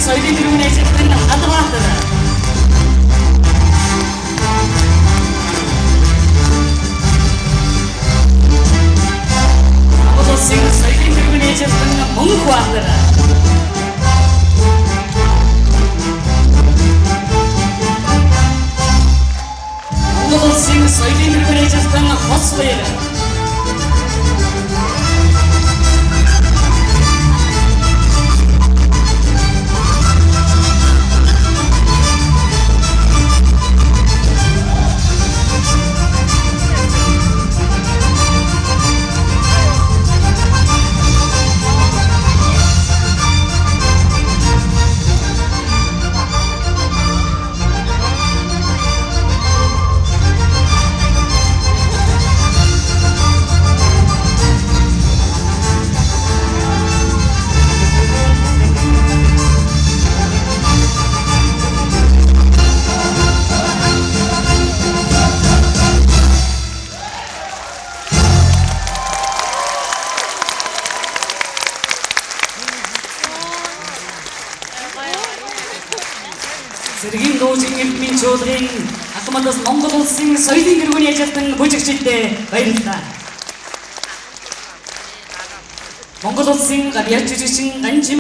улсын соёлын тэргүүний ажилтны Албаатар. Монгол улсын соёлын тэргүүний ажилтны Мөнхбаатар. Монгол улсын соёлын тэргүүний ажилтны Хосбаяр. Сэргийн дуучин элбийн чуулгын Ахмадас Монгол улсын соёлын тэргүүний ажилтан бүжигчдээ баярлалаа. Монгол улсын гавьяа жүжигчин Ганжим